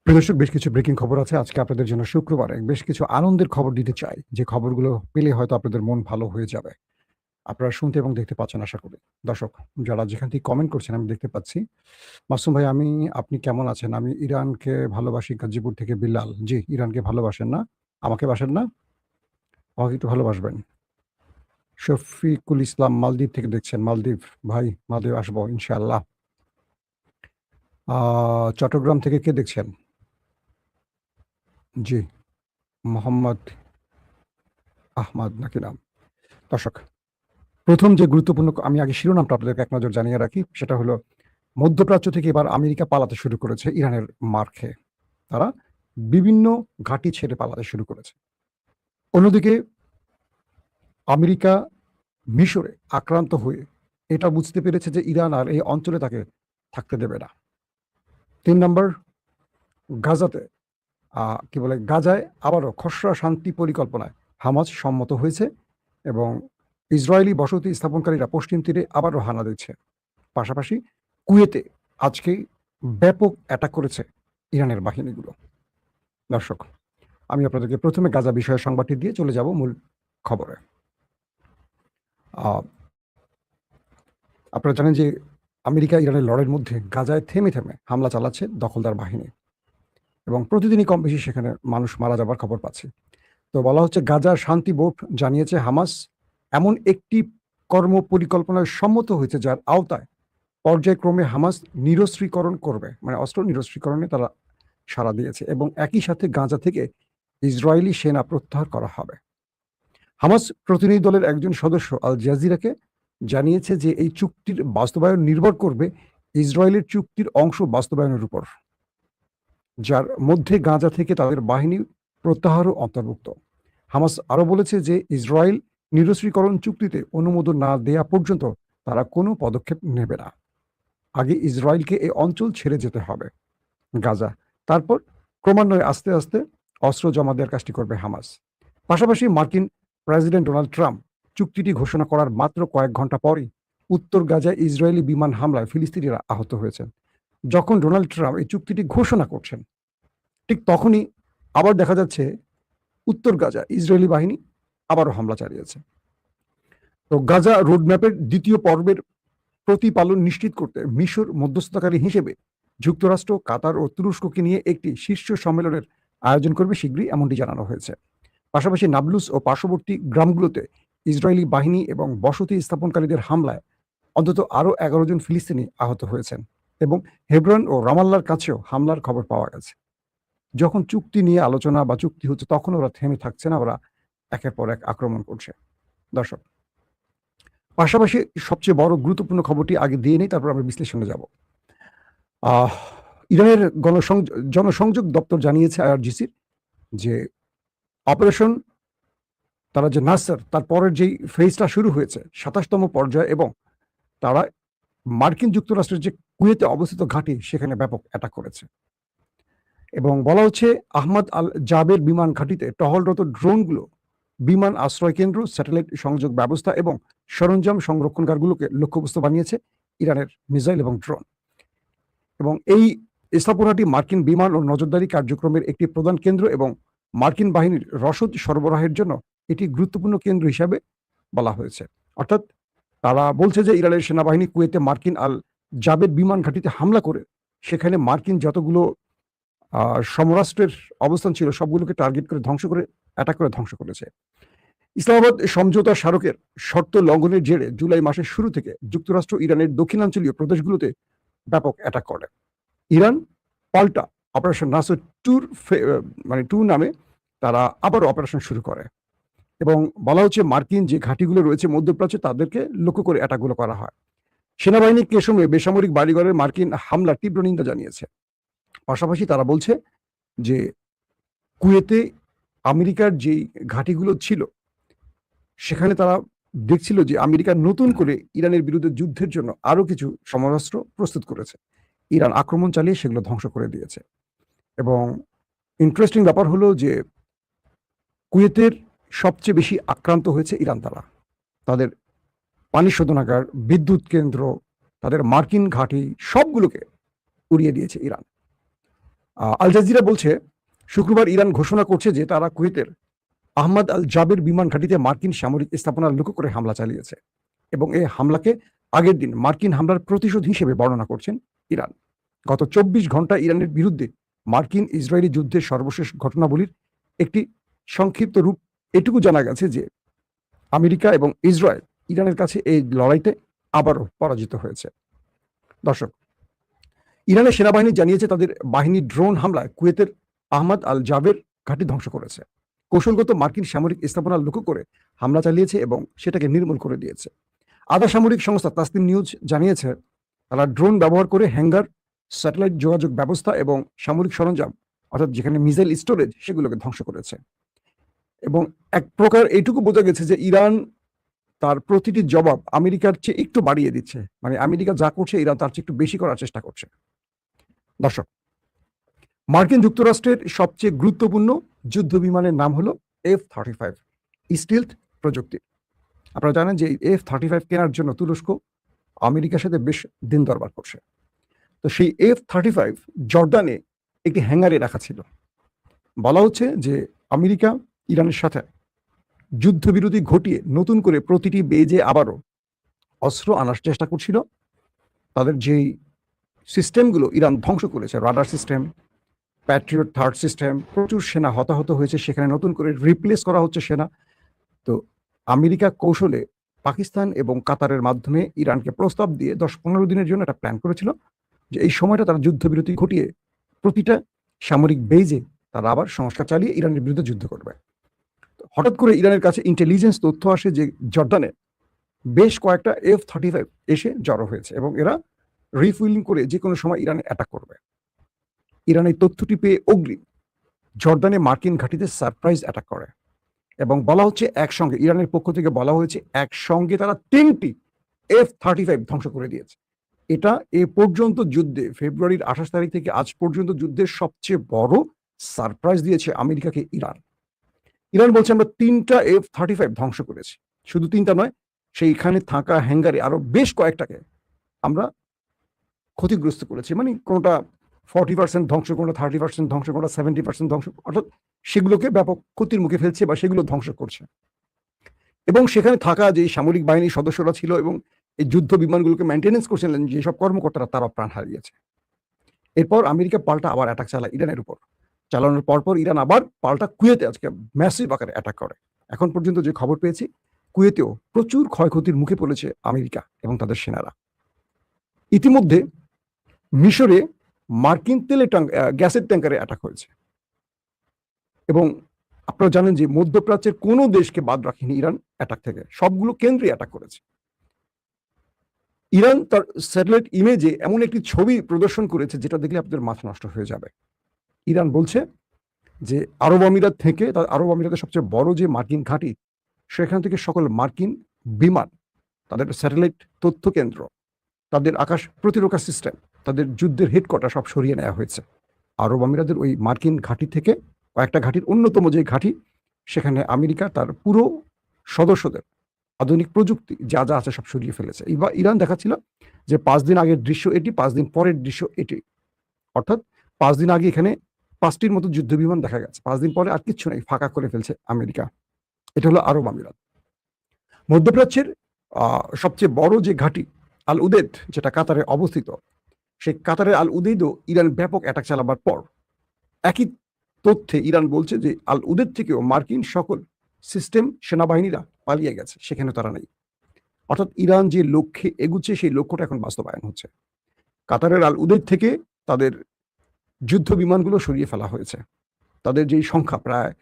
প্রিয় দর্শক, বেশ কিছু ব্রেকিং খবর আছে আজকে আপনাদের জন্য। শুক্রবারে বেশ কিছু আনন্দের খবর দিতে চাই, যে খবরগুলো পেলে হয়তো আপনাদের মন ভালো হয়ে যাবে। আপনারা শুনতে এবং দেখতে পাচ্ছেন আশা করি। দর্শক, যারা যেখান থেকে কমেন্ট করছেন আমি দেখতে পাচ্ছি। মাসুম ভাই, আপনি কেমন আছেন? আমি ইরানকে ভালোবাসি, গাজীপুর থেকে বিল্লাল। জি, ইরানকে ভালোবাসেন না? আমাকে বাসেন না? আমাকে একটু ভালোবাসবেন। শফিকুল ইসলাম মালদ্বীপ থেকে দেখছেন। মালদ্বীপ ভাই, মালদ্বীপ আসবো ইনশাআল্লাহ। চট্টগ্রাম থেকে কে দেখছেন? জি, মোহাম্মদ আহমদ নাকি নাম? দর্শক, প্রথম যে গুরুত্বপূর্ণ আমি আগে শিরোনামটা আপনাদেরকে এক নজর জানিয়ে রাখি। সেটা হলো, মধ্যপ্রাচ্য থেকে এবার আমেরিকা পালাতে শুরু করেছে ইরানের মার খেয়ে। তারা বিভিন্ন ঘাঁটি ছেড়ে পালাতে শুরু করেছে। অন্যদিকে আমেরিকা মিশরে আক্রান্ত হয়ে এটা বুঝতে পেরেছে যে ইরান আর এই অঞ্চলে তাকে থাকতে দেবে না। ৩ নম্বর, গাজাতে কি বলে, গাজায় আবারও খসড়া শান্তি পরিকল্পনায় হামাস সম্মত হয়েছে এবং ইসরায়েলি বসতি স্থাপনকারীরা পশ্চিম তীরে আবারও হানা দিচ্ছে। পাশাপাশি কুয়েতে আজকেই ব্যাপক অ্যাটাক করেছে ইরানের বাহিনীগুলো। দর্শক, আমি আপনাদেরকে প্রথমে গাজা বিষয়ের সংবাদটি দিয়ে চলে যাব মূল খবরে। আহ, আপনারা জানেন যে আমেরিকা ইরানের লড়াইয়ের মধ্যে গাজায় থেমে থেমে হামলা চালাচ্ছে দখলদার বাহিনী এবং প্রতিদিনই কম বেশি সেখানে মানুষ মারা যাবার খবর পাচ্ছি। তো বলা হচ্ছে, গাজার শান্তি বোর্ড জানিয়েছে হামাস এমন একটি কর্ম পরিকল্পনায় সম্মত হয়েছে যার আওতায় পর্যায়ক্রমে হামাস নিরস্ত্রীকরণ করবে, মানে অস্ত্র নিরস্ত্রীকরণে তারা সাড়া দিয়েছে এবং একই সাথে গাজা থেকে ইসরায়েলি সেনা প্রত্যাহার করা হবে। হামাস প্রতিনিধি দলের একজন সদস্য আল জাজিরাকে জানিয়েছে যে এই চুক্তির বাস্তবায়ন নির্ভর করবে ইসরায়েলের চুক্তির অংশ বাস্তবায়নের উপর, যার মধ্যে গাজা থেকে তাদের বাহিনী প্রত্যাহারও অন্তর্ভুক্ত। হামাস আরও বলেছে যে ইসরায়েল নিরস্ত্রীকরণ চুক্তিতে অনুমোদন না দেয়া পর্যন্ত তারা কোনো পদক্ষেপ নেবে না। আগে ইসরায়েলকে এই অঞ্চল ছেড়ে যেতে হবে গাজা, তারপর ক্রমান্বয়ে আস্তে আস্তে অস্ত্র জমা দেওয়ার কাজটি করবে হামাস। পাশাপাশি মার্কিন প্রেসিডেন্ট ডোনাল্ড ট্রাম্প চুক্তিটি ঘোষণা করার মাত্র কয়েক ঘন্টা পরই উত্তর গাজায় ইসরায়েলি বিমান হামলায় ফিলিস্তিনিরা আহত হয়েছেন। যখন ডোনাল্ড ট্রাম্প এই চুক্তিটি ঘোষণা করছেন, ঠিক তখনই আবার দেখা যাচ্ছে উত্তর গাজা ইসরায়েলি বাহিনী আবারও হামলা চালিয়েছে। তো গাজা রোডম্যাপের দ্বিতীয় পর্বের প্রতিপালন নিশ্চিত করতে মিশর মধ্যস্থতাকারী হিসেবে যুক্তরাষ্ট্র, কাতার ও তুরস্ককে নিয়ে একটি শীর্ষ সম্মেলনের আয়োজন করবে শীঘ্রই, এমনটি জানানো হয়েছে। পাশাপাশি নাবলুস ও পার্শ্ববর্তী গ্রামগুলোতে ইসরায়েলি বাহিনী এবং বসতি স্থাপনকারীদের হামলায় অন্তত আরও ১১ জন ফিলিস্তিনি আহত হয়েছেন এবং হেব্রন ও রামাল্লার কাছেও হামলার খবর পাওয়া গেছে। যখন চুক্তি নিয়ে আলোচনা বা চুক্তি হচ্ছে, তখন ওরা থেমে থাকছে না, ওরা একের পর এক আক্রমণ করছে। দর্শক, পাশাপাশি সবচেয়ে বড় গুরুত্বপূর্ণ খবরটি আগে দিয়ে নেই, তারপর আমরা বিশ্লেষণে যাব। আহ ইরানের জনসংযোগ দপ্তর জানিয়েছে আইআরজিসির যে অপারেশন তারা যে নাসার, তার পরের যেই ফেজটা শুরু হয়েছে ২৭তম পর্যায়ে, এবং তারা মার্কিন যুক্তরাষ্ট্রের যে কুয়েতে অবস্থিত ঘাঁটি সেখানে ব্যাপক অ্যাটাক করেছে এবং বলা হচ্ছে আহমদ আল জাবের বিমান ঘাঁটিতে টহলরত ড্রোনগুলো বিমান আশ্রয় কেন্দ্র, স্যাটেলাইট সংযোগ ব্যবস্থা এবং সরঞ্জাম সংরক্ষণকারগুলোকে লক্ষ্যবস্তু বানিয়েছে ইরানের মিসাইল এবং ড্রোন। এবং এই স্থাপনাটি মার্কিন বিমান ও নজরদারি কার্যক্রমের একটি প্রধান কেন্দ্র এবং মার্কিন বাহিনীর রসদ সরবরাহের জন্য এটি গুরুত্বপূর্ণ কেন্দ্র হিসাবে বলা হয়েছে। অর্থাৎ তারা বলছে যে ইরানের সেনাবাহিনী কুয়েতে মার্কিন আল জাবেদ বিমান ঘাঁটিতে হামলা করে সেখানে মার্কিন যতগুলো সমরাষ্ট্রের অবস্থান ছিল সবগুলোকে টার্গেট করে অ্যাটাক করে ধ্বংস করেছে। ইসলামাবাদ সমঝোতা স্মারকের শর্ত লঙ্ঘনের জেরে জুলাই মাসের শুরু থেকে যুক্তরাষ্ট্র ইরানের দক্ষিণাঞ্চলীয় প্রদেশগুলোতে ব্যাপক অ্যাটাক করে। ইরান পাল্টা অপারেশন নাসর টু নামে তারা আবার অপারেশন শুরু করে এবং বলা হচ্ছে মার্কিন যে ঘাঁটিগুলো রয়েছে মধ্যপ্রাচ্যে তাদেরকে লক্ষ্য করে অ্যাটাকগুলো করা হয়। সেনাবাহিনী কেসমে বেসামরিক বাড়িঘরের মার্কিন হামলার তীব্র নিন্দা জানিয়েছে। পাশাপাশি তারা বলছে যে কুয়েতে আমেরিকার যেই ঘাঁটিগুলো ছিল সেখানে তারা দেখছিল যে আমেরিকা নতুন করে ইরানের বিরুদ্ধে যুদ্ধের জন্য আরো কিছু সমরাস্ত্র প্রস্তুত করেছে। ইরান আক্রমণ চালিয়ে সেগুলো ধ্বংস করে দিয়েছে। এবং ইন্টারেস্টিং ব্যাপার হলো যে কুয়েতের সবচেয়ে বেশি আক্রান্ত হয়েছে ইরান। তাদের পানি শোধনাগার, বিদ্যুৎ কেন্দ্র, তাদের মার্কিন ঘাঁটি সবগুলোকে উড়িয়ে দিয়েছে ইরান। আল জাজিরা বলছে শুক্রবার ইরান ঘোষণা করছে যে তারা কুয়েতের আহমদ আল জাবের বিমান ঘাঁটিতে মার্কিন সামরিক স্থাপনার লক্ষ্য করে হামলা চালিয়েছে এবং এই হামলাকে আগের দিন মার্কিন হামলার প্রতিশোধ হিসেবে বর্ণনা করছেন ইরান। গত 24 ঘন্টা ইরানের বিরুদ্ধে মার্কিন ইসরায়েলি যুদ্ধের সর্বশেষ ঘটনাবলীর একটি সংক্ষিপ্ত রূপ এটুকু জানা গেছে যে আমেরিকা এবং ইসরায়েল ইরানের কাছে এই লড়াইতে আবারও পরাজিত হয়েছে। দর্শক, ইরানের সেনাবাহিনী জানিয়েছে তাদের বাহিনী ড্রোন হামলায় কুয়েতের আহমদ আল জাবের ঘাঁটি ধ্বংস করেছে। কৌশলগত মার্কিন সামরিক স্থাপনার লক্ষ্য করে হামলা চালিয়েছে এবং সেটাকে নির্মূল করে দিয়েছে। আধা সামরিক সংস্থা তাসনিম নিউজ জানিয়েছে তারা ড্রোন ব্যবহার করে হ্যাঙ্গার, স্যাটেলাইট যোগাযোগ ব্যবস্থা এবং সামরিক সরঞ্জাম অর্থাৎ যেখানে মিসাইল স্টোরেজ সেগুলোকে ধ্বংস করেছে। এবং এক প্রকার এইটুকু বোঝা গেছে যে ইরান তার প্রতিটি জবাব আমেরিকার চেয়ে একটু বাড়িয়ে দিচ্ছে, মানে আমেরিকা যা করছে ইরান তার চেয়ে একটু বেশি করার চেষ্টা করছে। দর্শক, মার্কিন যুক্তরাষ্ট্রের সবচেয়ে গুরুত্বপূর্ণ যুদ্ধ বিমানের নাম হলো F-35 স্টিলথ প্রযুক্তি। আপনারা জানেন যে F-35 কেনার জন্য তুরস্ক আমেরিকার সাথে বেশ দিন দরবার করছে। তো সেই F-35 জর্ডানে একটি হ্যাঙ্গারে রাখা ছিল। বলা হচ্ছে যে আমেরিকা ইরানের সাথে যুদ্ধবিরতি ঘটিয়ে নতুন করে প্রতিটি বেজে আবারও অস্ত্র আনার চেষ্টা করছিল। তাদের যেই সিস্টেমগুলো ইরান ধ্বংস করেছে, radar system, Patriot third system, প্রচুর সেনা হতাহত হয়েছে, সেখানে নতুন করে রিপ্লেস করা হচ্ছে সেনা। তো আমেরিকা কৌশলে পাকিস্তান এবং কাতারের মাধ্যমে ইরানকে প্রস্তাব দিয়ে 10-15 দিনের জন্য একটা প্ল্যান করেছিল যে এই সময়টা তারা যুদ্ধবিরতি ঘটিয়ে প্রতিটা সামরিক বেজে তারা আবার সংস্কার চালিয়ে ইরানের বিরুদ্ধে যুদ্ধ করবে। হঠাৎ করে ইরানের কাছে ইন্টেলিজেন্স তথ্য আসে যে জর্ডানে বেশ কয়েকটা F-35 এসে জড়ো হয়েছে এবং এরা রিফুয়েলিং করে যে কোনো সময় ইরানে অ্যাটাক করবে। ইরান এই তথ্যটি পেয়ে অগ্রিম জর্ডানে মার্কিন ঘাঁটিতে সারপ্রাইজ অ্যাটাক করে এবং বলা হচ্ছে একসঙ্গে, ইরানের পক্ষ থেকে বলা হয়েছে একসঙ্গে তারা 3টি F-35 ধ্বংস করে দিয়েছে। এটা এ পর্যন্ত যুদ্ধে ফেব্রুয়ারির 28 তারিখ থেকে আজ পর্যন্ত যুদ্ধের সবচেয়ে বড় সারপ্রাইজ দিয়েছে আমেরিকাকে ইরান। ইরান বলছে আমরা 3টা F-35 ধ্বংস করেছি। শুধু 3টা নয়, সেইখানে থাকা হ্যাঙ্গারে আরো বেশ কয়েকটাকে আমরা ক্ষতিগ্রস্ত করেছি। মানে কোনোটা 40% ধ্বংস, কোনোটা 30% ধ্বংস, কোনোটা 70% ধ্বংস, অর্থাৎ সেগুলোকে ব্যাপক ক্ষতির মুখে ফেলছে বা সেগুলো ধ্বংস করছে। এবং সেখানে থাকা যে সামরিক বাহিনীর সদস্যরা ছিল এবং এই যুদ্ধ বিমানগুলোকে মেনটেনেন্স করছিলেন যেসব কর্মকর্তারা, তারা প্রাণ হারিয়েছে। এরপর আমেরিকা পাল্টা আবার অ্যাটাক চালায় ইরানের উপর। চালানোর পরপর ইরান আবার পাল্টা কুয়েতে আজকে ম্যাসিভ আকারে অ্যাটাক করে। এখন পর্যন্ত যে খবর পেয়েছি, কুয়েতেও প্রচুর ক্ষয়ক্ষতির মুখে পড়েছে আমেরিকা এবং তাদের সেনারা। ইতিমধ্যে মিশরে মার্কিন গ্যাসের ট্যাঙ্কারে অ্যাটাক হয়েছে এবং আপনারা জানেন যে মধ্যপ্রাচ্যের কোনো দেশকে বাদ রাখেনি ইরান অ্যাটাক থেকে, সবগুলো কেন্দ্রে অ্যাটাক করেছে। ইরান তার স্যাটেলাইট ইমেজে এমন একটি ছবি প্রদর্শন করেছে যেটা দেখলে আপনাদের মাথা নষ্ট হয়ে যাবে। ইরান বলছে যে আরব আমিরাত থেকে, আরব আমিরাতের সবচেয়ে বড় যে মার্কিন ঘাঁটি, সেখান থেকে সকল মার্কিন বিমান, তাদের স্যাটেলাইট তথ্য কেন্দ্র, তাদের আকাশ প্রতিরক্ষা সিস্টেম, তাদের যুদ্ধের হেডকোয়ার্টার সব সরিয়ে নেওয়া হয়েছে আরব আমিরাতের ওই মার্কিন ঘাঁটি থেকে। কয়েকটা ঘাঁটির অন্যতম যে ঘাঁটি, সেখানে আমেরিকা তার পুরো সদস্যদের আধুনিক প্রযুক্তি যা যা আছে সব সরিয়ে ফেলেছে। এবার ইরান দেখাচ্ছিল যে 5 দিন আগের দৃশ্য এটি, 5 দিন পরের দৃশ্য এটি, অর্থাৎ 5 দিন আগে এখানে 5টির মতো যুদ্ধ বিমান দেখা গেছে, 5 দিন পরে আর কিচ্ছু নেই, ফাঁকা করে ফেলছে আমেরিকা। এটা হলো আরব আমিরাত। মধ্যপ্রাচ্যের সবচেয়ে বড় যে ঘাঁটি আল উদেদ, যেটা কাতারে অবস্থিত, সেই কাতারের আল উদেদও ইরান ব্যাপক অ্যাটাক চালাবার পর একই তথ্যে ইরান বলছে যে আল উদেদ থেকেও মার্কিন সকল সিস্টেম সেনাবাহিনীরা পালিয়ে গেছে, সেখানে তারা নেই। অর্থাৎ ইরান যে লক্ষ্যে এগুচ্ছে সেই লক্ষ্যটা এখন বাস্তবায়ন হচ্ছে। কাতারের আল উদেদ থেকে তাদের যুদ্ধ বিমানগুলো সরিয়ে ফেলা হয়েছে। তাদের যেই সংখ্যা প্রায়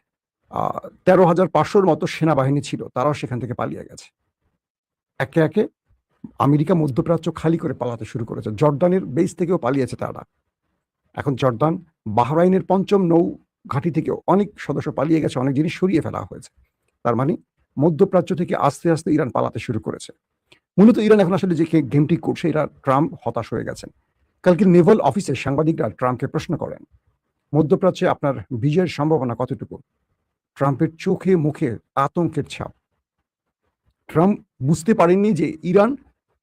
13,500-র মতো সেনাবাহিনী ছিল, তারাও সেখান থেকে পালিয়ে গেছে। একে একে আমেরিকা মধ্যপ্রাচ্য খালি করে পালাতে শুরু করেছে। জর্ডানের বেস থেকেও পালিয়েছে তারা। এখন জর্ডান, বাহরাইনের 5ম নৌ ঘাঁটি থেকেও অনেক সদস্য পালিয়ে গেছে, অনেক জিনিস সরিয়ে ফেলা হয়েছে। তার মানে মধ্যপ্রাচ্য থেকে আস্তে আস্তে ইরান পালাতে শুরু করেছে। মূলত ইরান এখন আসলে যে গেমটি করছে, এরা ট্রাম্প হতাশ হয়ে গেছেন। কালকে নেভাল অফিসে সাংবাদিকরা ট্রাম্পকে প্রশ্ন করেন, মধ্যপ্রাচ্যে আপনার বিজয়ের সম্ভাবনা কতটুকু? ট্রাম্পের চোখে মুখে আতঙ্কের ছাপ। ট্রাম্প বুঝতে পারেননি যে ইরান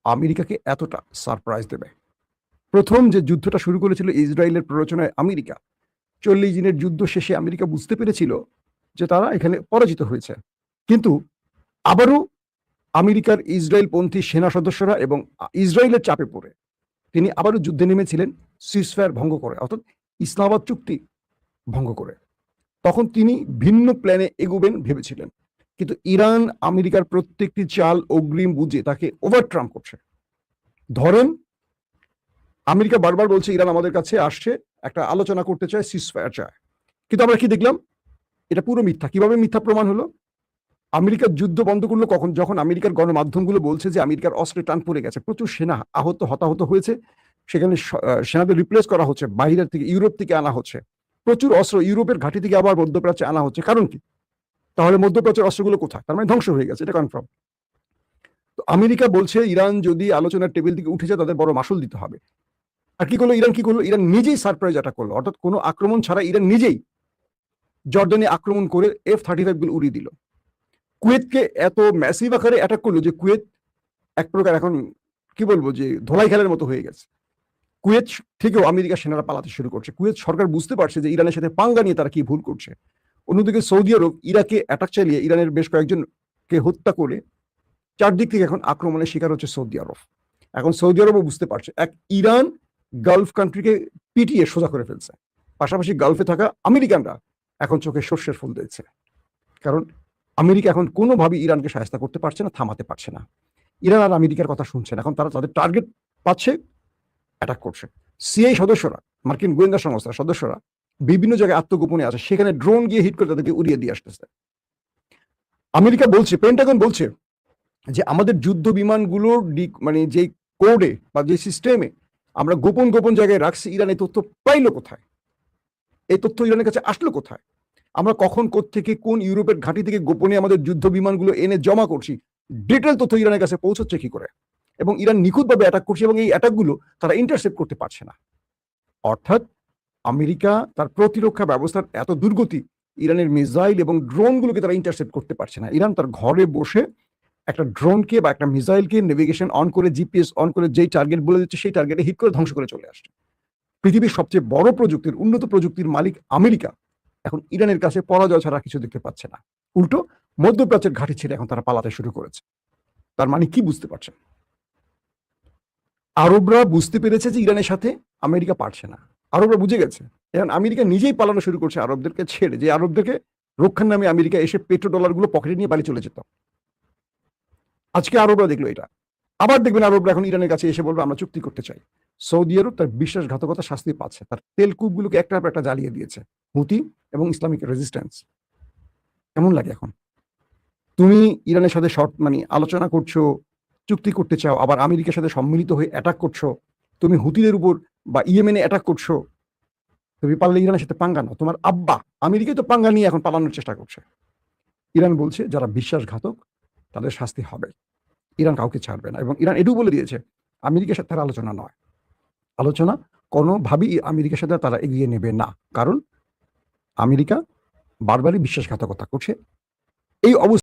আমেরিকাকে এতটা সারপ্রাইজ দেবে। প্রথম যে যুদ্ধটা শুরু করেছিল ইসরায়েলের প্ররোচনায় আমেরিকা, 40 দিনের যুদ্ধ শেষে আমেরিকা বুঝতে পেরেছিল যে তারা এখানে পরাজিত হয়েছে। কিন্তু আবারও আমেরিকার ইসরায়েলপন্থী সেনা সদস্যরা এবং ইসরায়েলের চাপে পড়ে তিনি আবারও যুদ্ধে নেমেছিলেন সিজফায়ার ভঙ্গ করে, অর্থাৎ ইসলামাবাদ চুক্তি ভঙ্গ করে। তখন তিনি ভিন্ন প্ল্যানে এগোবেন ভেবেছিলেন, কিন্তু ইরান আমেরিকার প্রত্যেকটি চাল অগ্রিম বুঝে তাকে ওভারট্রাম্প করছে। ধরেন, আমেরিকা বারবার বলছে ইরান আমাদের কাছে আসছে, একটা আলোচনা করতে চায়, সিজফায়ার চায়, কিন্তু আমরা কি দেখলাম? এটা পুরো মিথ্যা। কিভাবে মিথ্যা প্রমাণ হলো? আমেরিকার যুদ্ধ বন্ধ করলো কখন? যখন আমেরিকার গণমাধ্যমগুলো বলছে যে আমেরিকার অস্ত্রে টান পড়ে গেছে, প্রচুর সেনা হতাহত হয়েছে, সেখানে সেনাদের রিপ্লেস করা হচ্ছে, বাইরের থেকে ইউরোপ থেকে আনা হচ্ছে, প্রচুর অস্ত্র ইউরোপের ঘাঁটি থেকে আবার মধ্যপ্রাচ্যে আনা হচ্ছে। কারণ কি? তাহলে মধ্যপ্রাচ্যের অস্ত্রগুলো কোথায়? তার মানে ধ্বংস হয়ে গেছে, এটা কনফার্ম। তো আমেরিকা বলছে ইরান যদি আলোচনার টেবিল থেকে উঠে যায় তাদের বড় মাসুল দিতে হবে। আর কি করলো ইরান? কি করলো? ইরান নিজেই সারপ্রাইজ অ্যাটাক করলো, অর্থাৎ কোনো আক্রমণ ছাড়া ইরান নিজেই জর্ডানে আক্রমণ করে F-35 গুলো উড়িয়ে দিল। কুয়েতকে এত ম্যাসিভ আকারে অ্যাটাক করলো যে কুয়েত এক প্রকার এখন কি বলবো যে ধোলাই খেলার মতো হয়ে গেছে। কুয়েত থেকেও আমেরিকা সেনারা পালাতে শুরু করছে। কুয়েত সরকার বুঝতে পারছে যে ইরানের সাথে পাঙ্গা নিয়ে তারা কি ভুল করছে। অন্যদিকে সৌদি আরব ইরাকে অ্যাটাক চালিয়ে ইরানের বেশ কয়েকজনকে হত্যা করে চারদিক থেকে এখন আক্রমণের শিকার হচ্ছে সৌদি আরব। এখন সৌদি আরবও বুঝতে পারছে এক ইরান গালফ কান্ট্রিকে পিটিয়ে সোজা করে ফেলছে। পাশাপাশি গালফে থাকা আমেরিকানরা এখন চোখে সর্ষের ফুল দিচ্ছে, কারণ আমেরিকা এখন কোনোভাবেই ইরানকে সাহায্য করতে পারছে না, থামাতে পারছে না। ইরান আর আমেরিকার কথা শুনছে না, এখন তারা তাদের টার্গেট পাচ্ছে, অ্যাটাক করছে। সিআই সদস্যরা, মার্কিন গোয়েন্দা সংস্থার সদস্যরা বিভিন্ন জায়গায় আত্মগোপনে আছে, সেখানে ড্রোন গিয়ে হিট করে তাদেরকে উড়িয়ে দিয়ে আসতেছে। আমেরিকা বলছে, পেন্টাগন বলছে যে আমাদের যুদ্ধ বিমানগুলোর মানে যে কোডে বা যে সিস্টেমে আমরা গোপন গোপন জায়গায় রাখছি, ইরান এই তথ্য পাইলো কোথায়? এই তথ্য ইরানের কাছে আসলো কোথায়? আমরা কখন কোত্থেকে কোন ইউরোপের ঘাঁটি থেকে গোপনে আমাদের যুদ্ধ বিমানগুলো এনে জমা করছি, ডিটেল তথ্য ইরানের কাছে পৌঁছচ্ছে কি করে? এবং ইরান নিখুঁতভাবে অ্যাটাক করছে এবং এই অ্যাটাকগুলো তারা ইন্টারসেপ্ট করতে পারছে না। অর্থাৎ আমেরিকা তার প্রতিরক্ষা ব্যবস্থার এত দুর্গতি, ইরানের মিসাইল এবং ড্রোনগুলোকে তারা ইন্টারসেপ্ট করতে পারছে না। ইরান তার ঘরে বসে একটা ড্রোনকে বা একটা মিসাইলকে নেভিগেশন অন করে, জিপিএস অন করে যেই টার্গেট বলে দিচ্ছে সেই টার্গেটে হিট করে ধ্বংস করে চলে আসছে। পৃথিবীর সবচেয়ে বড় প্রযুক্তির, উন্নত প্রযুক্তির মালিক আমেরিকা এখন ইরানের কাছে পরাজয় ছাড়া কিছু দেখতে পাচ্ছে না। উল্টো মধ্যপ্রাচ্যের ঘাঁটি ছেড়ে এখন তারা পালাতে শুরু করেছে। তার মানে কি বুঝতে পারছেন? আরবরা বুঝতে পেরেছে যে ইরানের সাথে আমেরিকা পারছে না। আরবরা বুঝে গেছে। এখন আমেরিকা নিজেই পালানো শুরু করছে আরবদেরকে ছেড়ে, যে আরবদেরকে রক্ষার নামে আমেরিকা এসে পেট্রো ডলারগুলো পকেটে নিয়ে বাড়ি চলে যেত। আজকে আরবরা দেখলো এটা। আবার দেখবেন আরবরা এখন ইরানের কাছে এসে বলবে আমরা চুক্তি করতে চাই। সৌদি আরব তার বিশ্বাসঘাতকতা শাস্তি পাচ্ছে। তার তেলকূপগুলোকে একটার পর একটা জ্বালিয়ে দিয়েছে হুতি এবং ইসলামিক রেজিস্ট্যান্স। কেমন লাগে এখন? তুমি ইরানের সাথে মানে আলোচনা করছো, চুক্তি করতে চাও, আবার আমেরিকার সাথে সম্মিলিত হয়ে অ্যাটাক করছো। তুমি হুতিদের উপর বা ইয়েমেনে অ্যাটাক করছো। তুমি পারলে ইরানের সাথে পাঙ্গা নাও। তোমার আব্বা আমেরিকায় তো পাঙ্গা নিয়ে এখন পালানোর চেষ্টা করছে। ইরান বলছে যারা বিশ্বাসঘাতক তাদের শাস্তি হবে। ইরান কাউকে ছাড়বে না, এবং ইরান এটাও বলে দিয়েছে আমেরিকার সাথে তার আলোচনা নয়। আলোচনা কোনোভাবেই আমেরিকার সাথে তারা এগিয়ে নেবে না, কারণ আমেরিকা বারবারই বিশ্বাসঘাতকতা করছে। এই অবস্থা